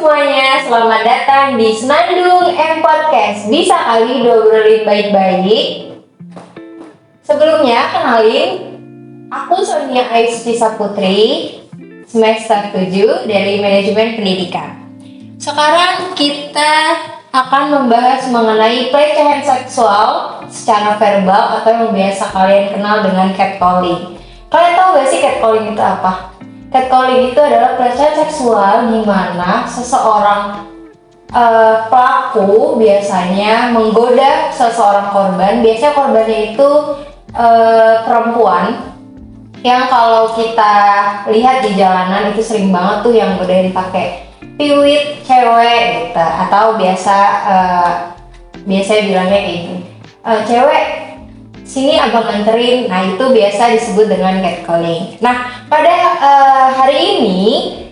semuanya, selamat datang di Senandung M Podcast. Bisa kali diobrolin baik-baik. Sebelumnya, kenalin, aku Sonia Aisy Putri, semester 7 dari Manajemen Pendidikan. Sekarang kita akan membahas mengenai pelecehan seksual secara verbal atau yang biasa kalian kenal dengan catcalling. Kalian tahu gak sih catcalling itu apa? Catcalling itu adalah pelecehan seksual di mana seseorang pelaku biasanya menggoda seseorang korban. Biasanya korbannya itu perempuan yang kalau kita lihat di jalanan itu sering banget tuh yang godain pakai piwit cewek gitu, atau biasanya bilangnya kayak gini, cewek sini abang nganterin. Nah, itu biasa disebut dengan catcalling. Nah, pada hari ini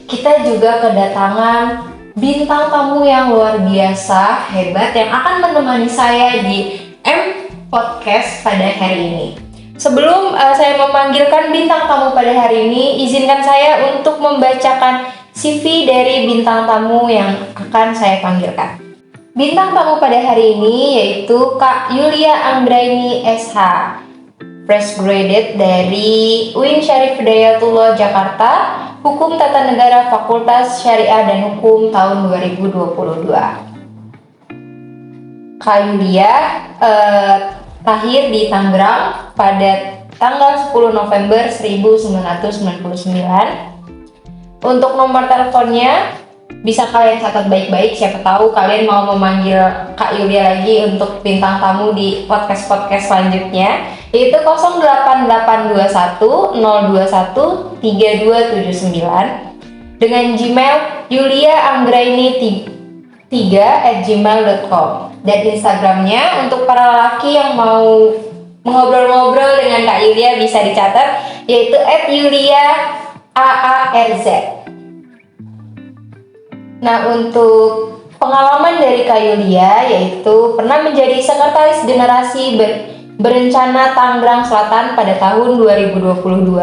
kita juga kedatangan bintang tamu yang luar biasa hebat yang akan menemani saya di M Podcast pada hari ini. Sebelum saya memanggilkan bintang tamu pada hari ini, izinkan saya untuk membacakan CV dari bintang tamu yang akan saya panggilkan. Bintang tamu pada hari ini yaitu Kak Yulia Anggraini SH, fresh graduate dari UIN Syarif Hidayatullah Jakarta, Hukum Tata Negara Fakultas Syariah dan Hukum tahun 2022. Kak Yulia lahir di Tangerang pada tanggal 10 November 1999. Untuk nomor teleponnya bisa kalian catat baik-baik, siapa tahu kalian mau memanggil Kak Yulia lagi untuk bintang tamu di podcast-podcast selanjutnya, yaitu 08821 021 3279 dengan Gmail yuliaanggraini3@gmail.com, dan Instagramnya untuk para lelaki yang mau mengobrol-ngobrol dengan Kak Yulia bisa dicatat, yaitu @yuliaAARZ. Nah, untuk pengalaman dari Kak Yulia yaitu pernah menjadi sekretaris generasi berencana Tangerang Selatan pada tahun 2022.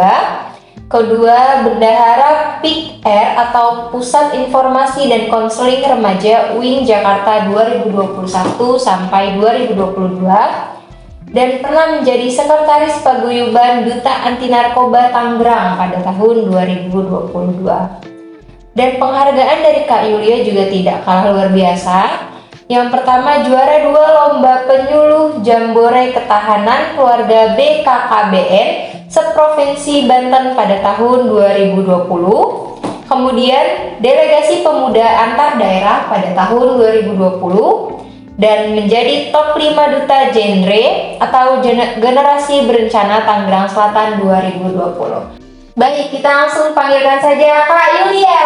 Kedua, bendahara PIK-R atau Pusat Informasi dan Konseling Remaja UIN Jakarta 2021 sampai 2022. Dan pernah menjadi sekretaris paguyuban Duta Anti Narkoba Tangerang pada tahun 2022. Dan penghargaan dari Kak Yulia juga tidak kalah luar biasa. Yang pertama, juara 2 lomba penyuluh Jambore Ketahanan Keluarga BKKBN seprovinsi Banten pada tahun 2020. Kemudian delegasi pemuda antar daerah pada tahun 2020 dan menjadi top 5 duta genre atau generasi berencana Tangerang Selatan 2020. Baik, kita langsung panggilkan saja Kak Yulia.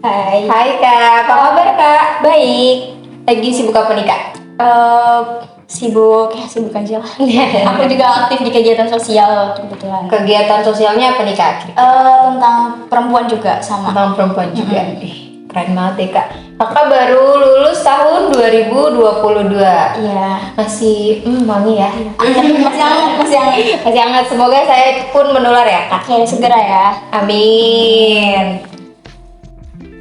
Hai Kak, apa kabar Kak? Baik. Lagi sibuk apa nih Kak? Sibuk aja lah. Aku juga aktif di kegiatan sosial kebetulan. Kegiatan sosialnya apa nih Kak? Tentang perempuan juga sama. Tentang perempuan juga. Keren banget deh Kak. Kakak baru lulus tahun 2022. Iya. Masih wangi ya. Masih hangat. Masih hangat. Semoga saya pun menular ya Kak. Oke, segera ya. Amin.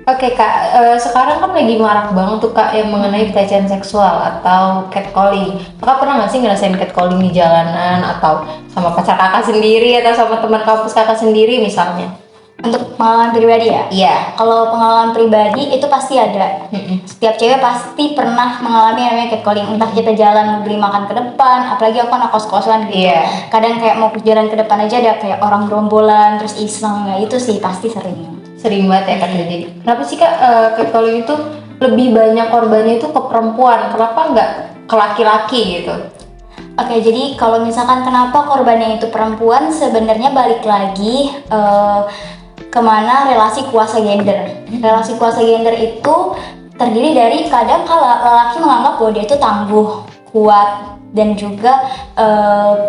Oke Kak, sekarang kan lagi marak banget tuh Kak yang mengenai pelecehan seksual atau catcalling. Kakak pernah nggak sih ngerasain catcalling di jalanan atau sama pacar kakak sendiri atau sama teman kampus kakak sendiri misalnya? Untuk pengalaman pribadi ya? Iya. Kalau pengalaman pribadi itu pasti ada. Setiap cewek pasti pernah mengalami namanya catcalling. Entah kita jalan mau beli makan ke depan, apalagi aku anak kos-kosan gitu. Iya. Kadang kayak mau jalan ke depan aja ada kayak orang gerombolan terus iseng, ya itu sih pasti sering. Sering banget ya Kak terjadi. Kenapa sih Kak catcalling itu lebih banyak korbannya itu ke perempuan? Kenapa nggak ke laki-laki gitu? Oke, jadi kalau misalkan kenapa korbannya itu perempuan, sebenarnya balik lagi kemana relasi kuasa gender. Relasi kuasa gender itu terdiri dari kadang kala lelaki menganggap bahwa dia itu tangguh, kuat, dan juga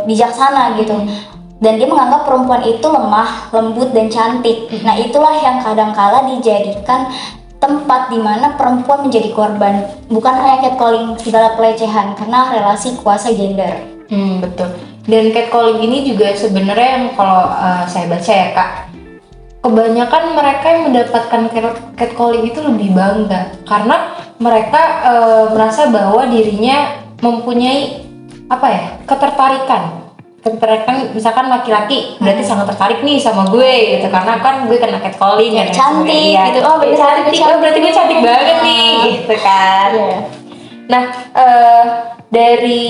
bijaksana gitu. Dan dia menganggap perempuan itu lemah, lembut, dan cantik. Nah, itulah yang kadang-kala dijadikan tempat di mana perempuan menjadi korban. Bukan hanya catcalling, segala pelecehan, karena relasi kuasa gender. Betul. Dan catcalling ini juga sebenarnya yang kalau saya baca ya Kak, kebanyakan mereka yang mendapatkan catcalling itu lebih bangga karena mereka merasa bahwa dirinya mempunyai ketertarikan, misalkan laki-laki berarti sangat tertarik nih sama gue gitu karena kan gue kena catcalling Ya, kan, cantik gitu. Oh, gue cantik, oh berarti gue cantik banget nih gitu kan. Nah, dari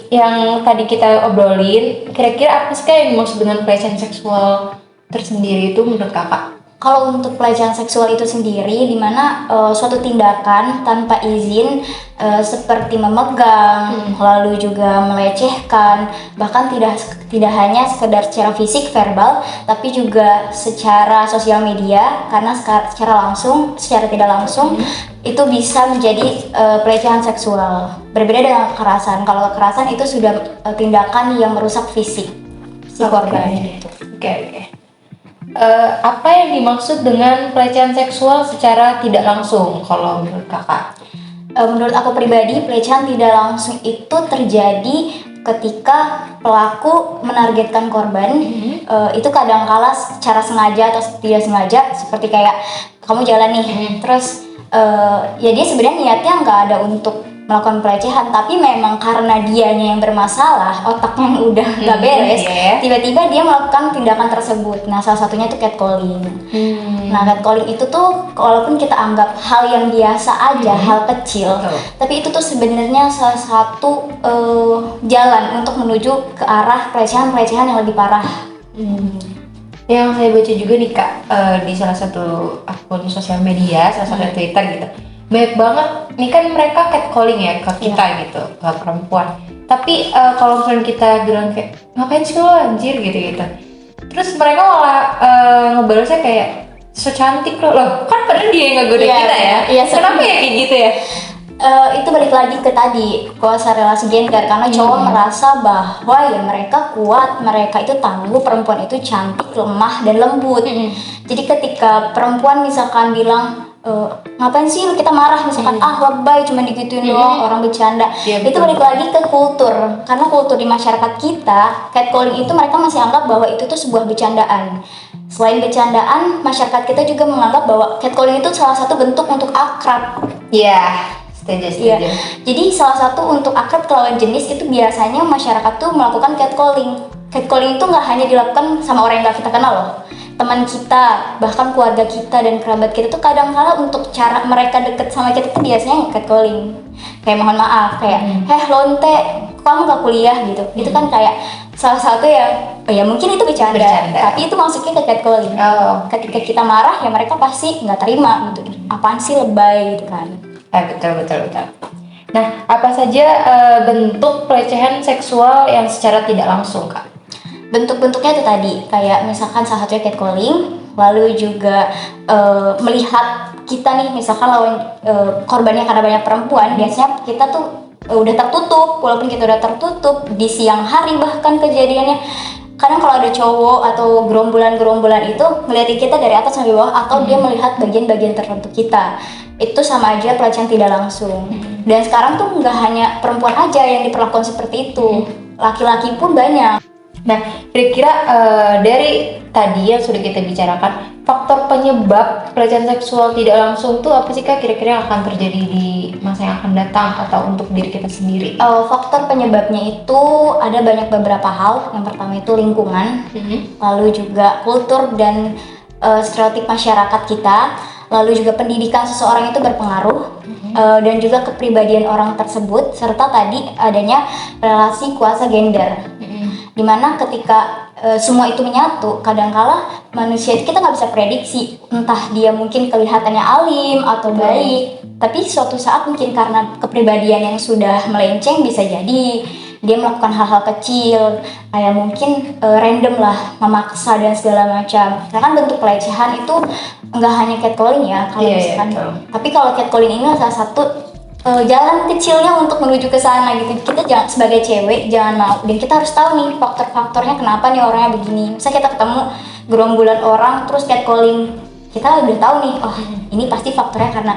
yang tadi kita obrolin, kira-kira apa sih yang dimaksud dengan pelecehan seksual tersendiri itu menurut kakak? Kalau untuk pelecehan seksual itu sendiri, di mana suatu tindakan tanpa izin seperti memegang, lalu juga melecehkan, bahkan tidak hanya sekedar secara fisik verbal, tapi juga secara sosial media, karena secara tidak langsung itu bisa menjadi pelecehan seksual. Berbeda dengan kekerasan. Kalau kekerasan itu sudah tindakan yang merusak fisik si korban itu. Oke. Apa yang dimaksud dengan pelecehan seksual secara tidak langsung kalau menurut kakak? Menurut aku pribadi, pelecehan tidak langsung itu terjadi ketika pelaku menargetkan korban. Itu kadangkala secara sengaja atau tidak sengaja, seperti kayak kamu jalan nih, terus ya dia sebenarnya niatnya nggak ada untuk melakukan pelecehan, tapi memang karena dianya yang bermasalah, otaknya yang udah nggak beres, tiba-tiba dia melakukan tindakan tersebut. Nah, salah satunya itu catcalling. Nah, catcalling itu tuh walaupun kita anggap hal yang biasa aja, hal kecil, tapi itu tuh sebenarnya salah satu jalan untuk menuju ke arah pelecehan yang lebih parah. Yang saya baca juga nih kak, di salah satu akun sosial media, salah satu Twitter gitu, banyak banget nih kan mereka catcalling ya ke kita gitu, ke perempuan. Tapi kalau misalnya kita bilang kayak ngapain sih lo anjir gitu, terus mereka malah ngebalasnya kayak so cantik loh, kan padahal dia yang ngegoda kita ya. Kenapa ya kayak gitu ya? Itu balik lagi ke tadi kuasa relasi gender, karena cowok merasa bahwa ya mereka kuat, mereka itu tangguh, perempuan itu cantik, lemah dan lembut. Jadi ketika perempuan misalkan bilang ngapain sih kita marah, misalkan lebay cuma digituin doang, orang bercanda, itu balik lagi ke kultur, karena kultur di masyarakat kita, catcalling itu mereka masih anggap bahwa itu tuh sebuah bercandaan. Selain bercandaan, masyarakat kita juga menganggap bahwa catcalling itu salah satu bentuk untuk akrab. Setuju. Jadi salah satu untuk akrab ke lawan jenis itu biasanya masyarakat tuh melakukan catcalling. Catcalling itu nggak hanya dilakukan sama orang yang nggak kita kenal loh, teman kita, bahkan keluarga kita dan kerabat kita tuh kadang-kala untuk cara mereka deket sama kita tuh biasanya catcalling. Kayak mohon maaf, kayak lonte, kamu gak kuliah gitu. Itu kan kayak salah satu yang ya mungkin itu bercanda, tapi itu maksudnya ke catcalling. Ketika kita marah ya mereka pasti nggak terima gitu. Apaan sih lebay gitu kan. Betul. Nah, apa saja bentuk pelecehan seksual yang secara tidak langsung kak? Bentuk-bentuknya itu tadi, kayak misalkan salah satunya catcalling, lalu juga melihat kita nih, misalkan lawan korbannya karena banyak perempuan, biasanya kita tuh udah tertutup, walaupun kita udah tertutup di siang hari bahkan kejadiannya. Kadang kalau ada cowok atau gerombolan itu ngeliatin kita dari atas sampai bawah, atau dia melihat bagian-bagian tertentu kita, itu sama aja pelecehan tidak langsung. Dan sekarang tuh nggak hanya perempuan aja yang diperlakukan seperti itu, laki-laki pun banyak. Nah, kira-kira dari tadi yang sudah kita bicarakan, faktor penyebab pelecehan seksual tidak langsung tuh apa sih kak kira-kira yang akan terjadi di masa yang akan datang atau untuk diri kita sendiri? Faktor penyebabnya itu ada beberapa hal. Yang pertama itu lingkungan, lalu juga kultur dan stereotip masyarakat kita, lalu juga pendidikan seseorang itu berpengaruh, dan juga kepribadian orang tersebut, serta tadi adanya relasi kuasa gender. Dimana ketika semua itu menyatu, kadangkala manusia itu kita nggak bisa prediksi, entah dia mungkin kelihatannya alim atau baik, tapi suatu saat mungkin karena kepribadian yang sudah melenceng, bisa jadi dia melakukan hal-hal kecil, kayak mungkin random lah, memaksa dan segala macam. Karena kan bentuk pelecehan itu nggak hanya catcalling ya, kalau misalkan. Tapi kalau catcalling ini salah satu jalan kecilnya untuk menuju ke sana gitu. Kita jangan, sebagai cewek jangan mau, dan kita harus tahu nih faktor-faktornya kenapa nih orangnya begini. Misalnya kita ketemu gerombolan orang terus catcalling, kita udah tahu nih, ini pasti faktornya karena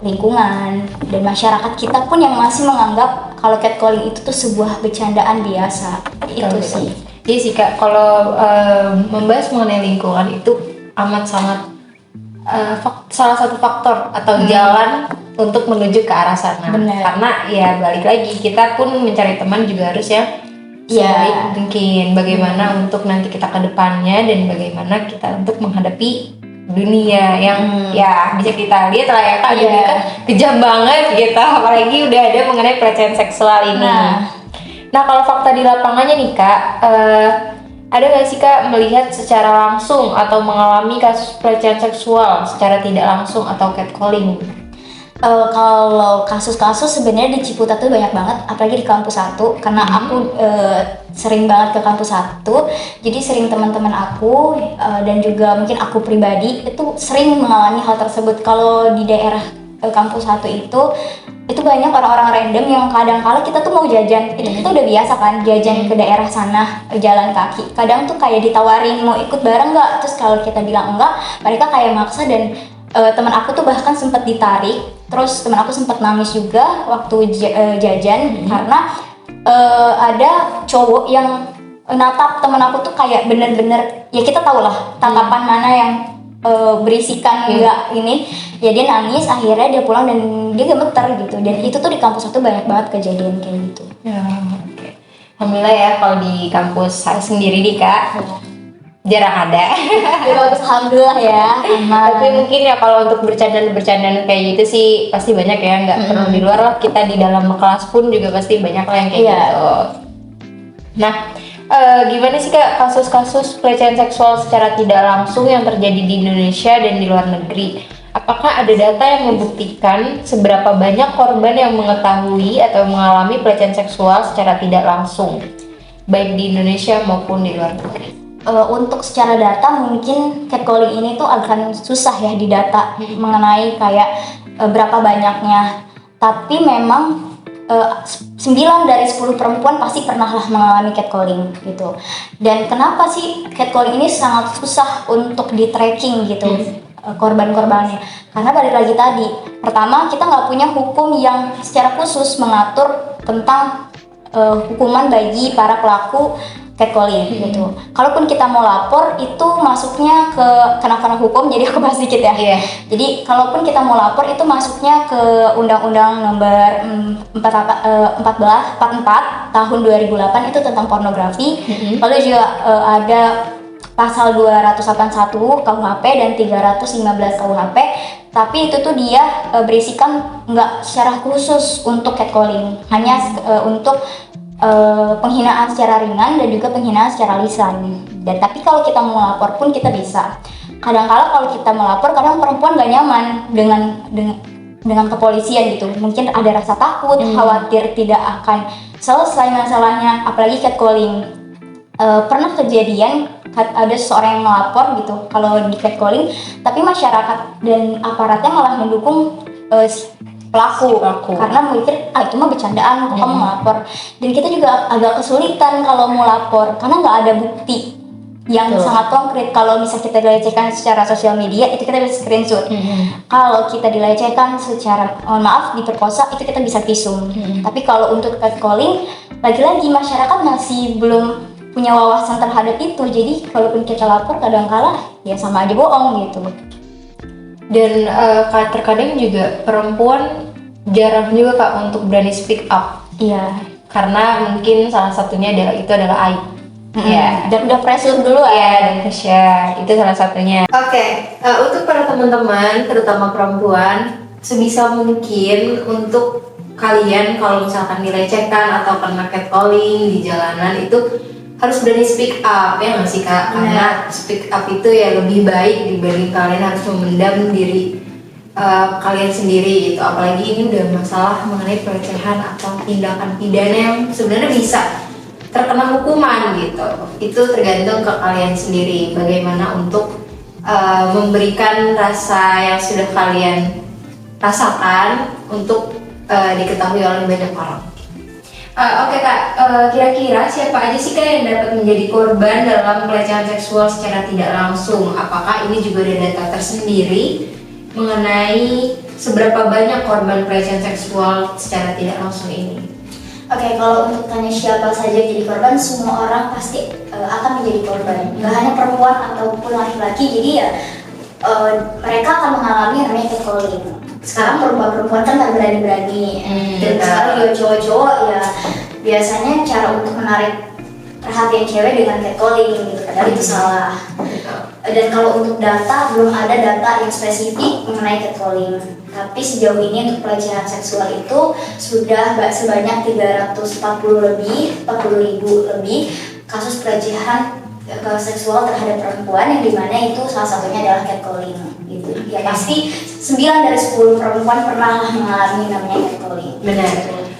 lingkungan dan masyarakat kita pun yang masih menganggap kalau catcalling itu tuh sebuah bercandaan biasa. Itu sih. Iya sih kak, kalau membahas mengenai lingkungan itu amat sangat salah satu faktor atau jalan untuk menuju ke arah sana. Bener. Karena ya balik lagi, kita pun mencari teman juga harus ya sebaik mungkin. Bagaimana untuk nanti kita ke depannya dan bagaimana kita untuk menghadapi dunia yang ya bisa kita lihat lah ya Kak, dunia kan kejam banget gitu, apalagi udah ada mengenai pelecehan seksual ini. Nah kalau fakta di lapangannya nih Kak, ada nggak sih Kak melihat secara langsung atau mengalami kasus pelecehan seksual secara tidak langsung atau catcalling? Kalau kasus-kasus sebenarnya di Ciputat tuh banyak banget, apalagi di kampus 1 karena aku sering banget ke kampus 1, jadi sering teman-teman aku dan juga mungkin aku pribadi itu sering mengalami hal tersebut. Kalau di daerah kampus 1 itu banyak orang-orang random yang kadang-kala kita tuh mau jajan, itu kita udah biasa kan jajan ke daerah sana jalan kaki, kadang tuh kayak ditawarin mau ikut bareng nggak, terus kalau kita bilang enggak mereka kayak maksa dan teman aku tuh bahkan sempat ditarik, terus teman aku sempat nangis juga waktu jajan karena ada cowok yang natap teman aku tuh kayak bener-bener ya kita tau lah tatapan mana yang berisikan enggak ini ya, dia nangis akhirnya dia pulang dan dia gemeter gitu, dan itu tuh di kampus itu banyak banget kejadian kayak gitu Ya, okay. Alhamdulillah ya kalau di kampus saya sendiri nih Kak jarang ada. ya bagus alhamdulillah ya aman. Tapi mungkin ya kalau untuk bercandaan kayak gitu sih pasti banyak ya, nggak perlu di luar lah, kita di dalam kelas pun juga pasti banyak lah yang kayak gitu. Nah gimana sih Kak kasus-kasus pelecehan seksual secara tidak langsung yang terjadi di Indonesia dan di luar negeri? Apakah ada data yang membuktikan seberapa banyak korban yang mengetahui atau mengalami pelecehan seksual secara tidak langsung, baik di Indonesia maupun di luar negeri? Untuk secara data mungkin catcalling ini tuh akan susah ya didata mengenai kayak berapa banyaknya, tapi memang 9 dari 10 perempuan pasti pernah lah mengalami catcalling gitu. Dan kenapa sih catcalling ini sangat susah untuk di tracking gitu korban-korbannya? Karena balik lagi tadi, pertama kita nggak punya hukum yang secara khusus mengatur tentang hukuman bagi para pelaku catcalling gitu. Kalaupun kita mau lapor itu masuknya ke kena hukum, jadi aku bahas dikit ya. Jadi kalaupun kita mau lapor itu masuknya ke Undang-Undang Nomor 44 Tahun 2008 itu tentang pornografi. Lalu juga ada pasal 281 KUHP dan 315 KUHP. Tapi itu tuh dia berisikan nggak secara khusus untuk catcalling, hanya untuk penghinaan secara ringan dan juga penghinaan secara lisan. Dan tapi kalau kita mau melapor pun kita bisa. Kadang-kala kalau kita melapor, kadang perempuan gak nyaman dengan kepolisian gitu. Mungkin ada rasa takut, khawatir tidak akan selesai masalahnya, apalagi catcalling. Pernah kejadian ada seseorang yang melapor gitu kalau di catcalling, tapi masyarakat dan aparatnya malah mendukung pelaku karena mikir itu mah bercandaan kok kamu ngelapor. Dan kita juga agak kesulitan kalau mau lapor karena nggak ada bukti yang sangat konkret. Kalau misal kita dilecehkan secara sosial media itu kita bisa screenshot. Kalau kita dilecehkan secara maaf diperkosa itu kita bisa visum. Tapi kalau untuk catcalling lagi-lagi masyarakat masih belum punya wawasan terhadap itu, jadi kalaupun kita lapor kadang-kala ya sama aja bohong gitu. Dan terkadang juga perempuan jarang juga Kak untuk berani speak up. Iya. Karena mungkin salah satunya adalah aib. Ya. Dan udah pressure dulu dan pressure itu salah satunya. Oke, untuk para teman-teman, terutama perempuan, sebisa mungkin untuk kalian kalau misalkan dilecehkan atau kena catcalling di jalanan itu harus berani speak up, ya nggak sih Kak? Karena speak up itu ya lebih baik dibanding kalian harus memendam diri kalian sendiri gitu. Apalagi ini udah masalah mengenai pelecehan atau tindakan pidana yang sebenarnya bisa terkena hukuman gitu. Itu tergantung ke kalian sendiri bagaimana untuk memberikan rasa yang sudah kalian rasakan untuk diketahui oleh banyak orang. Oke Kak, kira-kira siapa aja sih Kak yang dapat menjadi korban dalam pelecehan seksual secara tidak langsung? Apakah ini juga ada data tersendiri mengenai seberapa banyak korban pelecehan seksual secara tidak langsung ini? Oke, kalau untuk tanya siapa saja yang jadi korban, semua orang pasti akan menjadi korban. Nggak hanya perempuan ataupun laki-laki, jadi ya mereka akan mengalami yang namanya catcalling. Sekarang perempuan-perempuan kan nggak berani-berani, dan sekarang juga cowok-cowok ya biasanya cara untuk menarik perhatian cewek dengan catcalling gitu, padahal itu salah. Dan kalau untuk data, belum ada data yang spesifik mengenai catcalling. Tapi sejauh ini untuk pelecehan seksual itu sudah sebanyak 40 ribu lebih kasus pelecehan seksual terhadap perempuan, yang dimana itu salah satunya adalah catcalling gitu. Ya pasti 9 dari 10 perempuan pernah mengalami namanya catcalling. Benar.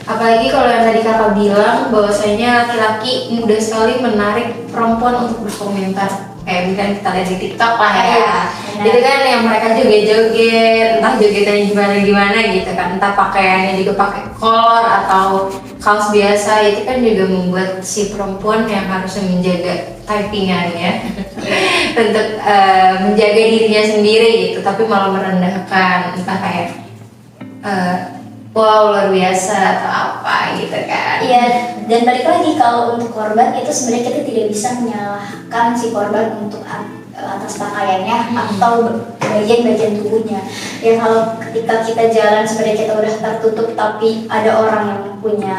Apalagi kalau yang tadi kakak bilang bahwasanya laki-laki mudah sekali menarik perempuan untuk berkomentar. Kayak misalnya kita lihat di TikTok lah ya. Itu kan yang mereka joget-joget, entah jogetnya gimana gitu kan, entah pakaiannya juga pakai kolor atau kaos biasa, itu kan juga membuat si perempuan yang harusnya menjaga typingannya untuk menjaga dirinya sendiri gitu, tapi malah merendahkan, entah kayak wow luar biasa atau apa gitu kan. Iya, dan balik lagi kalau untuk korban itu sebenarnya kita tidak bisa menyalahkan si korban untuk atas pakaiannya atau bagian-bagian tubuhnya. Ya kalau ketika kita jalan sebenarnya kita udah tertutup tapi ada orang yang punya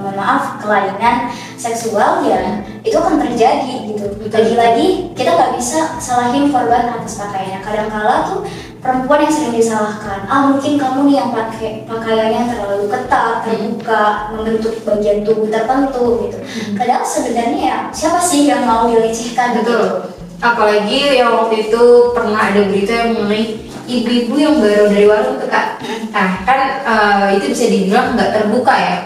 mohon maaf kelainan seksual, ya itu akan terjadi gitu. Lagi-lagi kita nggak bisa salahin korban atas pakaiannya. Kadang-kala tuh perempuan yang sering disalahkan, mungkin kamu nih yang pakai pakaiannya terlalu ketat, terbuka, membentuk bagian tubuh tertentu gitu. Padahal sebenarnya ya siapa sih yang mau dilecehkan gitu? Apalagi yang waktu itu pernah ada berita yang mengenai ibu-ibu yang baru dari warung tuh kak. Nah kan itu bisa dibilang nggak terbuka ya.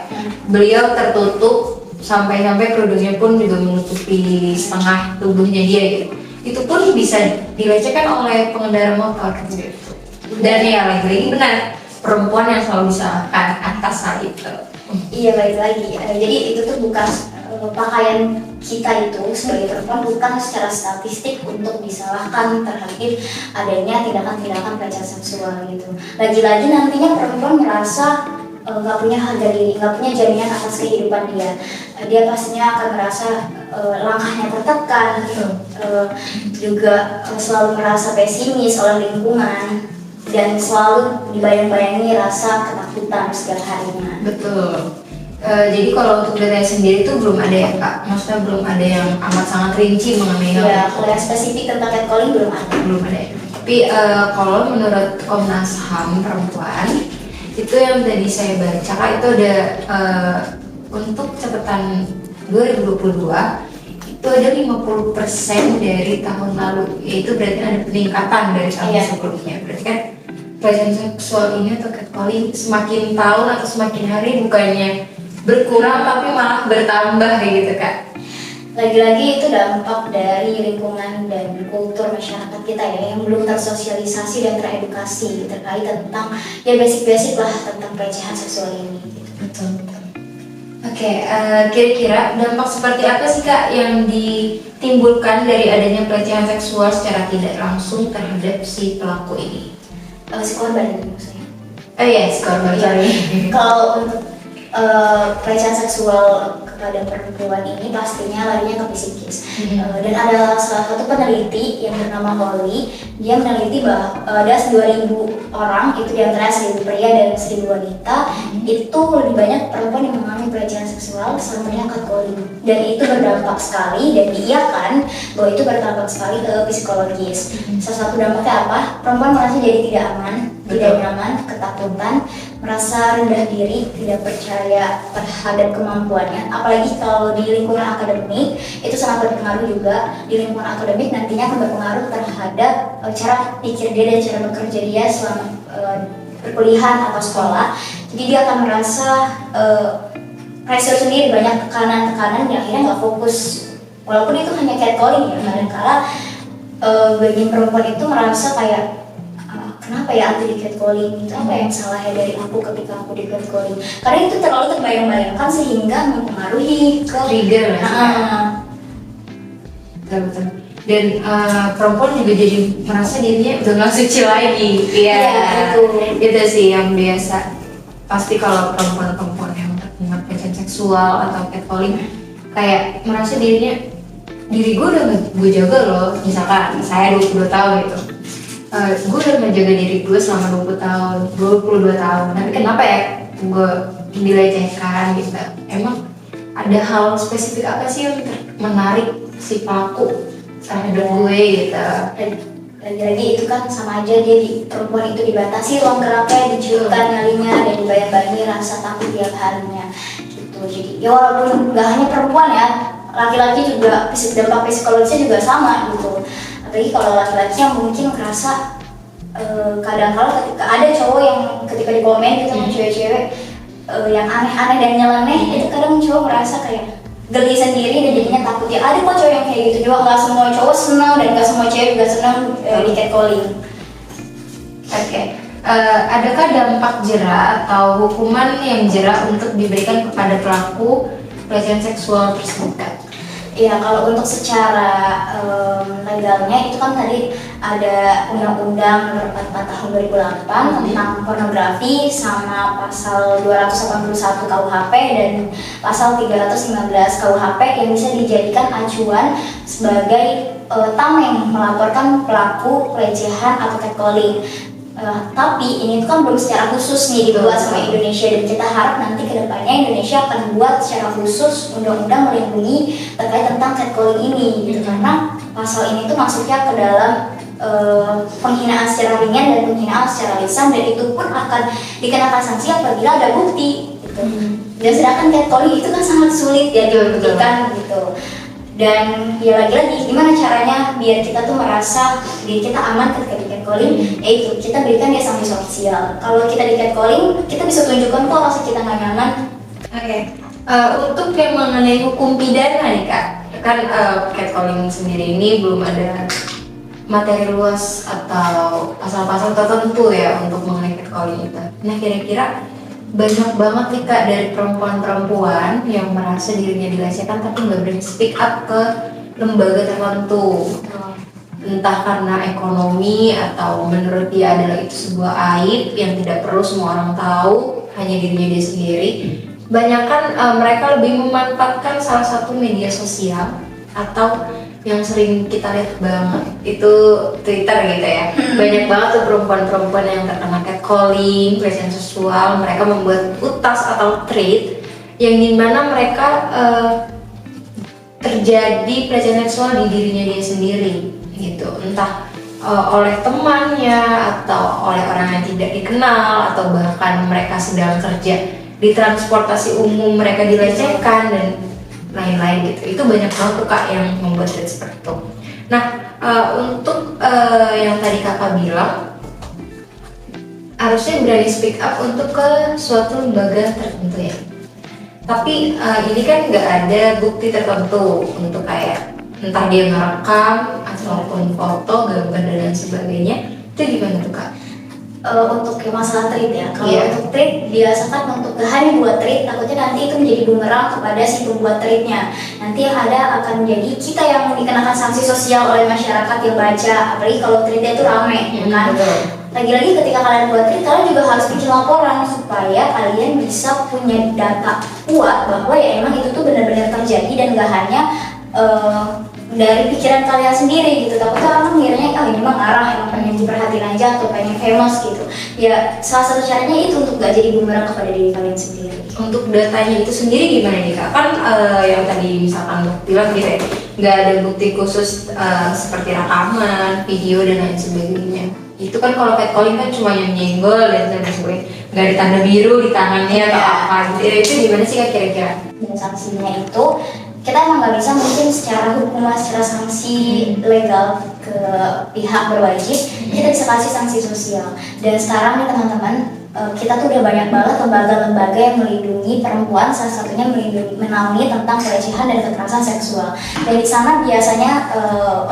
Beliau tertutup sampai-sampai kerudungnya pun juga menutupi setengah tubuhnya dia gitu. Itu pun bisa dilecehkan oleh pengendara motor gitu. Dan ya lagi-lagi benar, perempuan yang selalu disalahkan atas hal itu. Iya, balik lagi. Jadi itu tuh bukan pakaian kita itu sebagai perempuan bukan secara statistik untuk disalahkan terhadap adanya tindakan-tindakan pelecehan seksual gitu. Lagi-lagi nantinya perempuan merasa nggak punya harga diri, nggak punya jaminan atas kehidupan dia. Dia pastinya akan merasa langkahnya tertekan, juga selalu merasa pesimis oleh lingkungan, dan selalu dibayang-bayangi rasa ketakutan setiap harinya. Betul. Jadi kalau untuk data sendiri itu belum ada ya kak? Maksudnya belum ada yang amat sangat rinci mengenai hal Ya, itu? kalau yang spesifik tentang catcalling belum ada. Belum ada ya. Tapi kalau menurut Komnas HAM perempuan, itu yang tadi saya baca kak, itu ada untuk catatan 2022 itu ada 50% dari tahun lalu, yaitu berarti ada peningkatan dari tahun sebelumnya. Berarti kan pelecehan seksual ini atau catcalling semakin tahun atau semakin hari bukannya berkurang tapi malah bertambah gitu kak. Lagi-lagi itu dampak dari lingkungan dan kultur masyarakat kita ya, yang belum tersosialisasi dan teredukasi terkait tentang ya basic-basic lah tentang pelecehan seksual ini gitu. Betul. Oke, kira-kira dampak seperti apa sih kak yang ditimbulkan dari adanya pelecehan seksual secara tidak langsung terhadap si pelaku ini? Si korban maksudnya. Si korban, sorry. Kalau untuk pelecehan seksual kepada perempuan ini pastinya larinya ke psikis. Dan ada salah satu peneliti yang bernama Holly, dia meneliti bahwa ada 2.000 orang, itu diantara 1.000 pria dan 1.000 wanita, itu lebih banyak perempuan yang mengalami pelecehan seksual selama catcalling. Dan itu berdampak sekali, dan diiyakan bahwa itu berdampak sekali ke psikologis. Salah satu dampaknya apa? Perempuan merasa jadi tidak aman, tidak nyaman, ketakutan, merasa rendah diri, tidak percaya terhadap kemampuannya. Apalagi kalau di lingkungan akademik itu sangat berpengaruh juga. Di lingkungan akademik nantinya akan berpengaruh terhadap cara pikir dia dan cara bekerja dia selama perkuliahan atau sekolah. Jadi dia akan merasa pressure sendiri, banyak tekanan-tekanan yang akhirnya nggak fokus. Walaupun itu hanya catcalling ya, kadang-kala bagi perempuan itu merasa kayak kenapa ya aku di catcalling, itu apa yang salahnya dari aku ketika aku di catcalling, karena itu terlalu terbayang-bayangkan sehingga mempengaruhi ke trigger betul. Dan perempuan juga jadi merasa dirinya udah nggak suci lagi. Iya, itu sih yang biasa. Pasti kalau perempuan yang terkena pelecehan seksual seksual atau catcalling, kayak merasa diri gue udah gue jaga loh. Misalkan saya 22 tahun gitu, gue udah menjaga diri gue selama 20 tahun, 22 tahun, tapi kenapa ya gue dilecehkan gitu? Emang ada hal spesifik apa sih yang menarik si pelaku terhadap gue gitu? Lagi-lagi itu kan sama aja, dia perempuan itu dibatasi ruang geraknya, diciutkan nyalinya, dan dibayang-bayangi rasa takut tiap harinya gitu. Jadi ya walaupun nggak hanya perempuan ya, laki-laki juga dampak psikologisnya juga sama gitu. Apalagi kalau laki-laki yang mungkin merasa kadang-kala ketika ada cowok yang ketika di komen gitu sama cewek-cewek yang aneh-aneh dan nyeleneh, itu kadang cowok merasa kayak geli sendiri dan jadinya takut. Ya ada kok cowok yang kayak gitu juga, nggak semua cowok senang dan nggak semua cewek juga senang di catcalling. Oke. Adakah dampak jera atau hukuman yang jera untuk diberikan kepada pelaku pelecehan seksual tersebut? Ya kalau untuk secara legalnya itu kan tadi ada Undang-Undang Nomor 44 Tahun 2008 tentang pornografi sama pasal 281 KUHP dan pasal 315 KUHP yang bisa dijadikan acuan sebagai tameng melaporkan pelaku pelecehan atau catcalling. Tapi ini tuh kan belum secara khusus nih dibuat sama Indonesia, dan kita harap nanti kedepannya Indonesia akan buat secara khusus undang-undang melindungi terkait tentang catcalling ini gitu, karena pasal ini tuh masuknya ke dalam penghinaan secara ringan dan penghinaan secara lisan, dan itu pun akan dikenakan sanksi apabila ada bukti gitu. Dan sedangkan catcalling itu kan sangat sulit ya dibuktikan gitu. Dan ya lagi-lagi gimana caranya biar kita tuh merasa diri kita aman ketika di catcalling, yaitu kita berikan dia sanksi sosial. Kalau kita di catcalling, kita bisa tunjukkan kok rasa kita nggak nyaman. Oke. Untuk yang mengenai hukum pidana nih Kak, kan catcalling sendiri ini belum ada materi luas atau pasal-pasal tertentu ya untuk mengenai catcalling itu. Nah kira-kira banyak banget nih Kak dari perempuan-perempuan yang merasa dirinya dilecehkan tapi nggak berani speak up ke lembaga tertentu, entah karena ekonomi atau menurut dia adalah itu sebuah aib yang tidak perlu semua orang tahu, hanya dirinya dia sendiri. Banyakan mereka lebih memanfaatkan salah satu media sosial atau yang sering kita lihat banget itu Twitter gitu ya. Banyak banget tuh perempuan-perempuan yang terkena catcalling, pelecehan seksual. Mereka membuat utas atau thread yang dimana mereka terjadi pelecehan seksual di dirinya dia sendiri gitu, entah oleh temannya atau oleh orang yang tidak dikenal, atau bahkan mereka sedang kerja di transportasi umum mereka dilecehkan dan lain-lain gitu. Itu banyak banget tuh Kak yang membuat thread seperti itu. Nah untuk yang tadi Kakak bilang harusnya berani speak up untuk ke suatu lembaga tertentu ya, tapi ini kan nggak ada bukti tertentu untuk kayak entah dia ngerekam ataupun foto, gambar dan sebagainya. Itu gimana tuh Kak? Untuk masalah treat ya, kalau untuk treat biasakan untuk hanya buat treat, takutnya nanti itu menjadi bumerang kepada si pembuat treatnya. Nanti yang ada akan menjadi kita yang dikenakan sanksi sosial oleh masyarakat yang baca, apalagi kalau treatnya itu rame ya kan. Lagi-lagi ketika kalian buat treat, kalian juga harus bikin laporan supaya kalian bisa punya data kuat bahwa ya emang itu tuh benar-benar terjadi dan gak hanya dari pikiran kalian sendiri gitu. Takutnya orang ngiranya ini mah ngarang, emang pengen diperhatiin aja atau pengen famous gitu. Ya salah satu caranya itu untuk gak jadi bumerang kepada diri kalian sendiri. Untuk datanya itu sendiri gimana nih Kak? Kan yang tadi misalkan bilang gitu ya, nggak ada bukti khusus seperti rekaman, video dan lain sebagainya. Itu kan kalau catcalling kan cuma yang nyenggol dan sebagainya, nggak ada tanda biru di tangannya atau apa gitu. Itu gimana sih Kak kira-kira? Dan sanksinya itu kita emang nggak bisa mungkin secara hukuman, secara sanksi legal ke pihak berwajib, kita bisa kasih sanksi sosial. Dan sekarang nih teman-teman, kita tuh udah banyak banget lembaga-lembaga yang melindungi perempuan, salah satunya menaungi tentang pelecehan dan kekerasan seksual. Dan di sana biasanya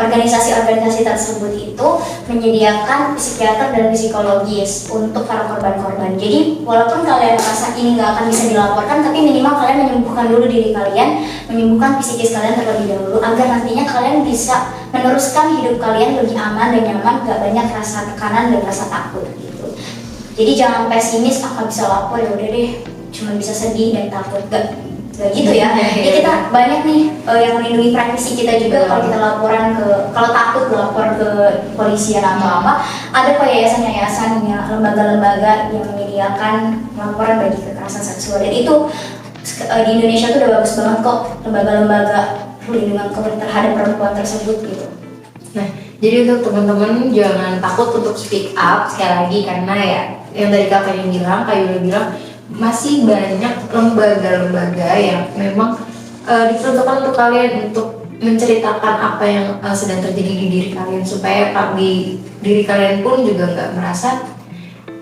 organisasi-organisasi tersebut itu menyediakan psikiater dan psikologis untuk para korban-korban. Jadi walaupun kalian merasa ini nggak akan bisa dilaporkan, tapi minimal kalian menyembuhkan dulu diri kalian, menyembuhkan psikis kalian terlebih dahulu, agar nantinya kalian bisa meneruskan hidup kalian lebih aman dan nyaman, gak banyak rasa tekanan dan rasa takut gitu. Jadi jangan pesimis, nggak bisa lapor ya udah deh, cuma bisa sedih dan takut. Gak, Gak gitu ya. Ya kita banyak nih yang melindungi privasi kita juga kalau kita laporan kalau takut lapor ke polisian atau apa, ada kok yayasan-yayasan ya, lembaga-lembaga yang menyediakan laporan bagi kekerasan seksual, dan itu di Indonesia tuh udah bagus banget kok lembaga-lembaga perlindungan terhadap perempuan tersebut gitu. Nah, jadi untuk teman-teman jangan takut untuk speak up sekali lagi, karena ya yang dari Kak Yula bilang masih banyak lembaga-lembaga yang memang diperuntukkan untuk kalian untuk menceritakan apa yang sedang terjadi di diri kalian, supaya di diri kalian pun juga nggak merasa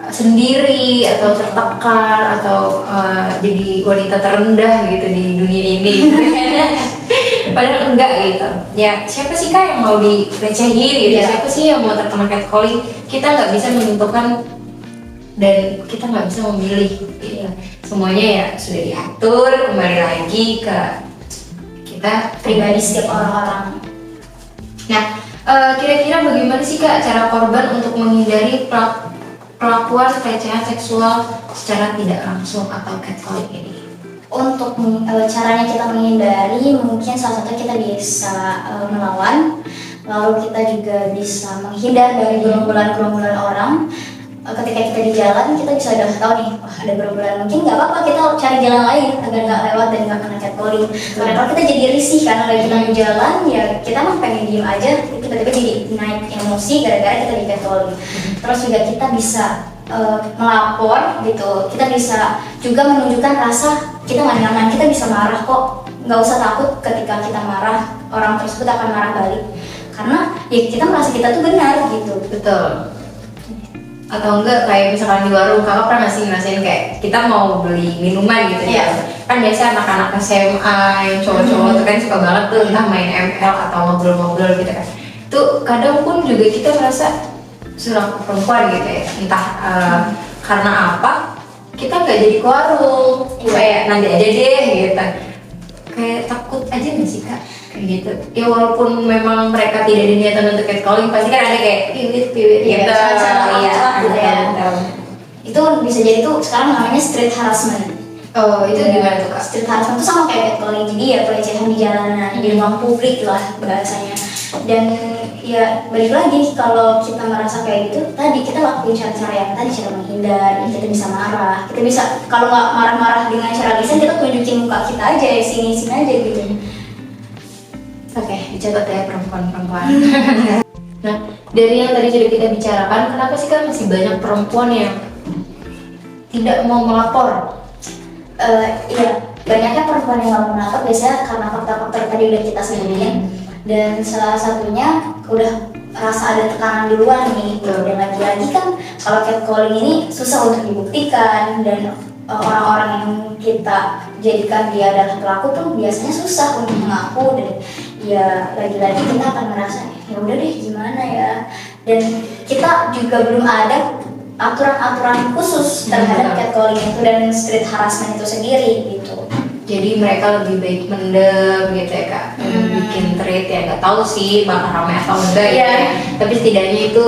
sendiri atau tertekan atau jadi wanita terendah gitu di dunia ini. Padahal enggak gitu. Ya siapa sih Kak yang mau direcehin gitu? Siapa sih yang mau terkena catcalling? Kita nggak bisa menentukan dan kita nggak bisa memilih gitu. Semuanya ya sudah diatur, kembali lagi ke kita Pribadi setiap orang-orang. Nah, kira-kira bagaimana sih Kak cara korban untuk menghindari perlakuan pelecehan seksual secara tidak langsung atau catcalling ini? Untuk caranya kita menghindari, mungkin salah satu kita bisa melawan, lalu kita juga bisa menghindar dari gerombolan-gerombolan orang. Ketika kita di jalan, kita bisa udah tahu nih, wah ada gerombolan, mungkin nggak apa-apa kita cari jalan lain agar nggak lewat dan nggak kena catcalling. Karena kalau kita jadi risih karena lagi kita di jalan, ya kita mah pengen diem aja, tiba-tiba jadi naik emosi gara-gara kita di catcalling. Terus juga kita bisa melapor gitu, kita bisa juga menunjukkan rasa kita nggak nyaman, kita bisa marah kok, nggak usah takut ketika kita marah, orang tersebut akan marah balik, karena ya kita merasa kita tuh benar gitu. Betul. Atau enggak kayak misalkan di warung, Kakak pernah nggak sih ngerasain kayak kita mau beli minuman gitu ya? Kan biasa anak-anak SMA yang cowok-cowok tuh kan suka banget tuh entah main ML atau ngobrol-ngobrol gitu kan. Tuh kadang pun juga kita merasa selaku perempuan gitu ya, entah karena apa kita nggak jadi ke warung, kayak nanti aja deh gitu, kayak takut aja nggak sih Kak kayak gitu ya, walaupun memang mereka tidak ada niatan untuk catcalling, pasti kan ada kayak piwit gitu ya. Itu bisa jadi tuh sekarang namanya street harassment. Oh itu gimana tuh Kak? Street harassment itu sama kayak catcalling, jadi ya pelecehan di jalanan, di ruang publik lah bahasanya. Dan ya balik lagi, kalau kita merasa kayak gitu, tadi kita lakuin cara-cara yang tadi, cara menghindar, kita bisa marah, kita bisa kalau nggak marah-marah dengan cara lisan, kita tunjukin muka kita aja, sini aja gitu. Oke, dicatat ya perempuan-perempuan. Nah, dari yang tadi sudah kita bicarakan, kenapa sih Kak masih banyak perempuan yang tidak mau melapor? Iya, banyaknya perempuan yang nggak mau melapor biasanya karena faktor-faktor tadi udah kita sebutin. Dan salah satunya udah rasa ada tekanan duluan nih, dan lagi-lagi kan kalau catcalling ini susah untuk dibuktikan, dan orang-orang yang kita jadikan dia adalah pelaku pun biasanya susah untuk mengaku, dan ya lagi-lagi kita akan merasa ya udah deh gimana ya, dan kita juga belum ada aturan-aturan khusus terhadap catcalling itu dan street harassment itu sendiri gitu. Jadi mereka lebih baik mendem gitu ya Kak, bikin thread ya, nggak tahu sih bakal ramai atau enggak gitu ya. Tapi setidaknya itu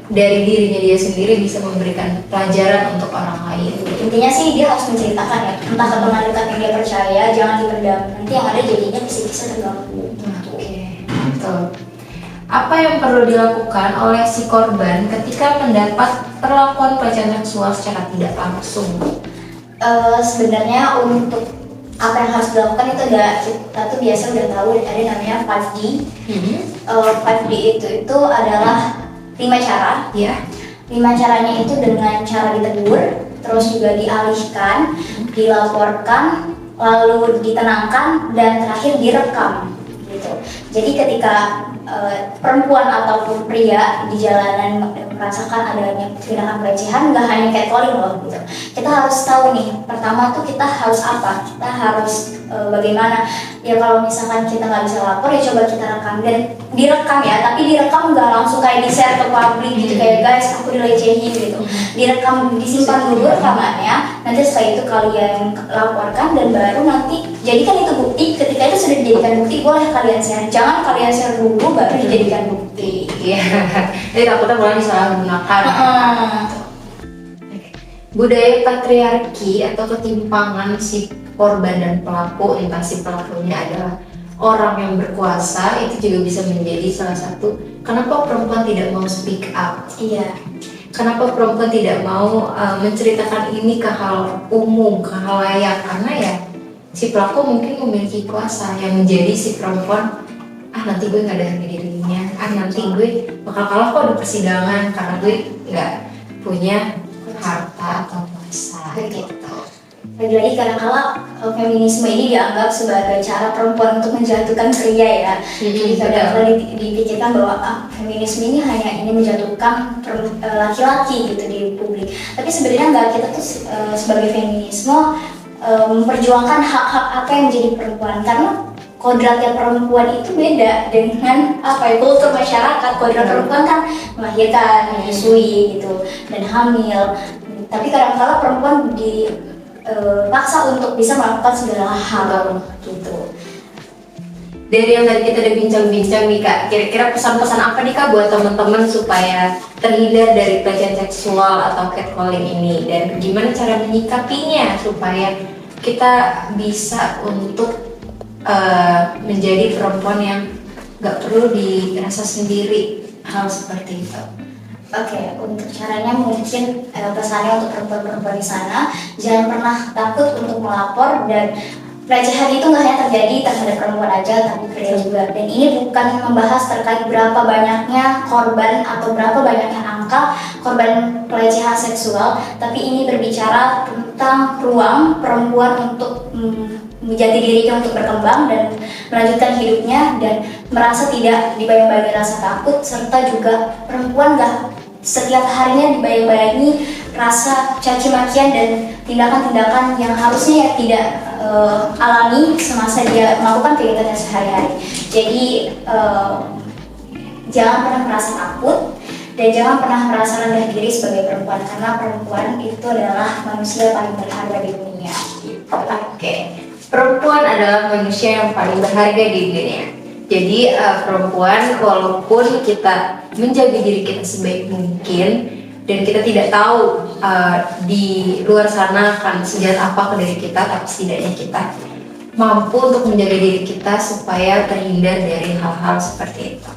dari dirinya dia sendiri bisa memberikan pelajaran untuk orang lain. Intinya sih dia harus menceritakan ya, entah ke teman dekat yang dia percaya, jangan dipendam. Nanti yang ada jadinya bisa terganggu. Oke, betul. Apa yang perlu dilakukan oleh si korban ketika mendapat perlakuan pelecehan seksual secara tidak langsung? Sebenarnya untuk apa yang harus dilakukan itu kita tuh biasa udah tahu, ada namanya 5D. 5D itu adalah 5 cara ya. 5 caranya itu dengan cara ditegur, terus juga dialihkan, dilaporkan, lalu ditenangkan, dan terakhir direkam gitu. Jadi ketika perempuan ataupun pria di jalanan merasakan adanya tindakan pelecehan, nggak hanya catcalling loh gitu. Kita harus tahu nih, pertama tuh kita harus apa? Kita harus bagaimana? Ya kalau misalkan kita nggak bisa lapor, ya coba kita rekam, dan direkam ya. Tapi direkam nggak langsung kayak di-share ke publik gitu, kayak guys aku dilecehin gitu. Direkam, disimpan dulu rekamannya. Nanti setelah itu kalian laporkan, dan baru nanti jadikan itu bukti. Ketika itu sudah dijadikan bukti, boleh kalian share. Jangan kalian share dulu baru dijadikan bukti. Iya. Jadi takutnya boleh disalahgunakan. Budaya patriarki atau ketimpangan korban dan pelaku, entah si pelakunya adalah orang yang berkuasa, itu juga bisa menjadi salah satu kenapa perempuan tidak mau speak up. Iya. Kenapa perempuan tidak mau menceritakan ini ke hal umum, ke halayak, karena ya si pelaku mungkin memiliki kuasa yang menjadi si perempuan, nanti gue nggak ada harga dirinya, nanti gue bakal kalah kok di persidangan karena gue nggak punya harta atau kuasa gitu. Lagi-lagi kadang-kala feminisme ini dianggap sebagai cara perempuan untuk menjatuhkan pria ya. Jadi kadang-kala dipikirkan bahwa feminisme ini hanya ingin menjatuhkan laki-laki gitu di publik. Tapi sebenarnya enggak, kita tuh sebagai feminisme memperjuangkan hak-hak apa yang menjadi perempuan, karena kodratnya perempuan itu beda dengan kultur masyarakat. Kodrat perempuan kan melahirkan, menyusui gitu, dan hamil. Tapi kadang-kala perempuan dipaksa untuk bisa melakukan segala hal gitu. Dari yang tadi kita udah bincang-bincang nih Kak, kira-kira pesan-pesan apa nih Kak buat teman-teman supaya terhindar dari pelecehan seksual atau catcalling ini, dan gimana cara menyikapinya supaya kita bisa untuk menjadi perempuan yang gak perlu dirasa sendiri hal seperti itu. Oke, untuk caranya mungkin pesannya untuk perempuan-perempuan di sana, jangan pernah takut untuk melapor, dan pelecehan itu nggak hanya terjadi terhadap perempuan aja, tapi pria juga. Dan ini bukan membahas terkait berapa banyaknya korban atau berapa banyaknya angka korban pelecehan seksual, tapi ini berbicara tentang ruang perempuan untuk menjadi dirinya, untuk berkembang dan melanjutkan hidupnya, dan merasa tidak dibayang-bayangi rasa takut, serta juga perempuan nggak setiap harinya dibayang-bayangi rasa caci makian dan tindakan-tindakan yang harusnya ya tidak alami semasa dia melakukan kegiatannya sehari-hari. Jadi jangan pernah merasa takut dan jangan pernah merasa rendah diri sebagai perempuan, karena perempuan itu adalah manusia paling berharga di dunia. Oke. Perempuan adalah manusia yang paling berharga di dunia. Jadi perempuan, walaupun kita menjaga diri kita sebaik mungkin dan kita tidak tahu di luar sana akan sejahat apa ke diri kita, tapi setidaknya kita mampu untuk menjaga diri kita supaya terhindar dari hal-hal seperti itu.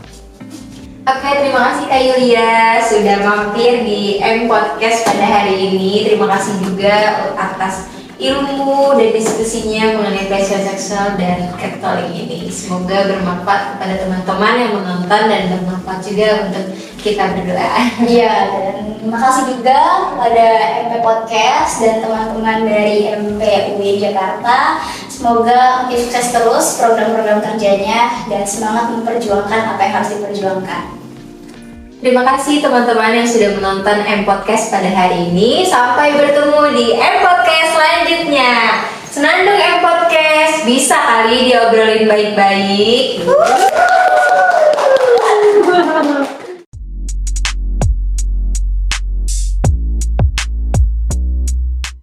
Oke, terima kasih Kak Yulia sudah mampir di M Podcast pada hari ini. Terima kasih juga atas ilmu dan diskusinya mengenai pelecehan seksual dan catcalling ini. Semoga bermanfaat kepada teman-teman yang menonton dan bermanfaat juga untuk kita berdua. Iya, dan terima kasih juga kepada MP Podcast dan teman-teman dari MP UI Jakarta. Semoga sukses terus program-program kerjanya dan semangat memperjuangkan apa yang harus diperjuangkan. Terima kasih teman-teman yang sudah menonton M Podcast pada hari ini. Sampai bertemu di M Podcast selanjutnya. Senandung M Podcast, bisa kali diobrolin baik-baik.